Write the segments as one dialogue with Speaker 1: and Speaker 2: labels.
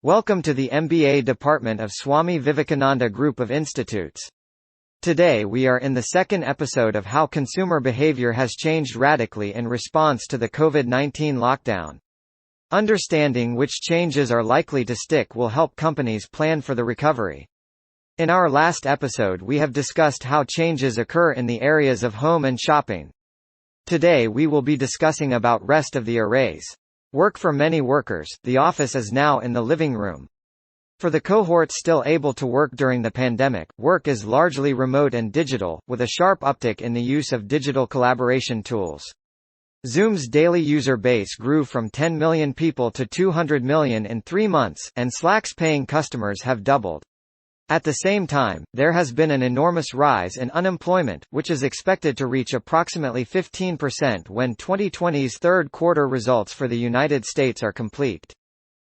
Speaker 1: Welcome to the MBA department of Swami Vivekananda Group of Institutes. Today we are in the second episode of how consumer behavior has changed radically in response to the COVID-19 lockdown. Understanding which changes are likely to stick will help companies plan for the recovery. In our last episode we have discussed how changes occur in the areas of home and shopping. Today we will be discussing about rest of the arrays. Work for many workers, the office is now in the living room. For the cohort still able to work during the pandemic, work is largely remote and digital, with a sharp uptick in the use of digital collaboration tools. Zoom's daily user base grew from 10 million people to 200 million in 3 months, and Slack's paying customers have doubled. At the same time, there has been an enormous rise in unemployment, which is expected to reach approximately 15% when 2020's third quarter results for the United States are complete.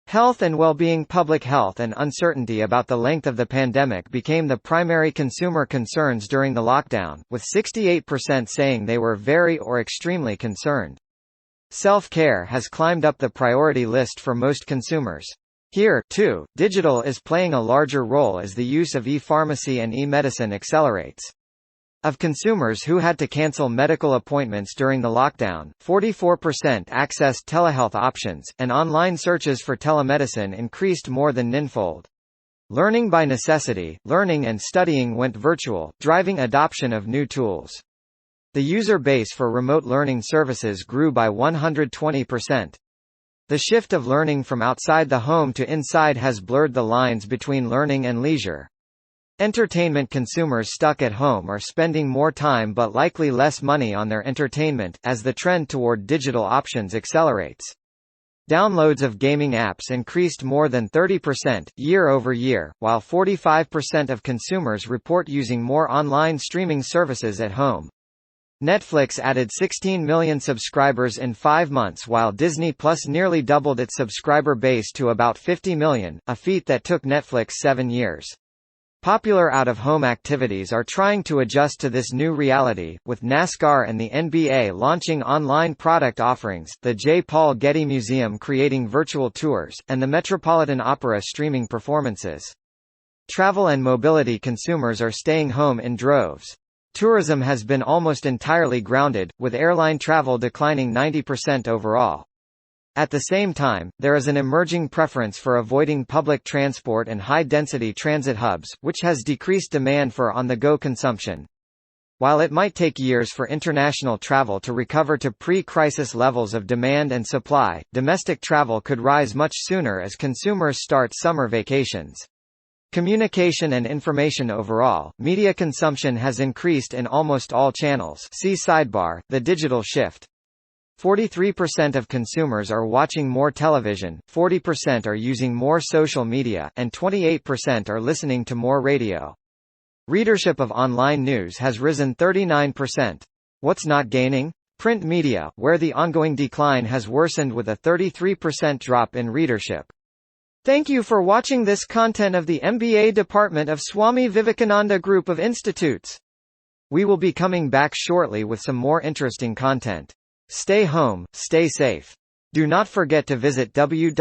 Speaker 1: Health and well-being. Public health and uncertainty about the length of the pandemic became the primary consumer concerns during the lockdown, with 68% saying they were very or extremely concerned. Self-care has climbed up the priority list for most consumers. Here, too, digital is playing a larger role as the use of e-pharmacy and e-medicine accelerates. Of consumers who had to cancel medical appointments during the lockdown, 44% accessed telehealth options, and online searches for telemedicine increased more than ninfold. Learning by necessity, learning and studying went virtual, driving adoption of new tools. The user base for remote learning services grew by 120%. The shift of learning from outside the home to inside has blurred the lines between learning and leisure. Entertainment. Consumers stuck at home are spending more time but likely less money on their entertainment, as the trend toward digital options accelerates. Downloads of gaming apps increased more than 30% year-over-year, while 45% of consumers report using more online streaming services at home. Netflix added 16 million subscribers in 5 months, while Disney Plus nearly doubled its subscriber base to about 50 million, a feat that took Netflix 7 years. Popular out-of-home activities are trying to adjust to this new reality, with NASCAR and the NBA launching online product offerings, the J. Paul Getty Museum creating virtual tours, and the Metropolitan Opera streaming performances. Travel and mobility. Consumers are staying home in droves. Tourism has been almost entirely grounded, with airline travel declining 90% overall. At the same time, there is an emerging preference for avoiding public transport and high-density transit hubs, which has decreased demand for on-the-go consumption. While it might take years for international travel to recover to pre-crisis levels of demand and supply, domestic travel could rise much sooner as consumers start summer vacations. Communication and information. Overall, media consumption has increased in almost all channels. See sidebar. The digital shift. 43% of consumers are watching more television, 40% are using more social media, and 28% are listening to more radio. Readership of online news has risen 39%. What's not gaining? Print media, where the ongoing decline has worsened with a 33% drop in readership. Thank you for watching this content of the MBA department of Swami Vivekananda Group of Institutes. We will be coming back shortly with some more interesting content. Stay home, stay safe. Do not forget to visit www.svist.org.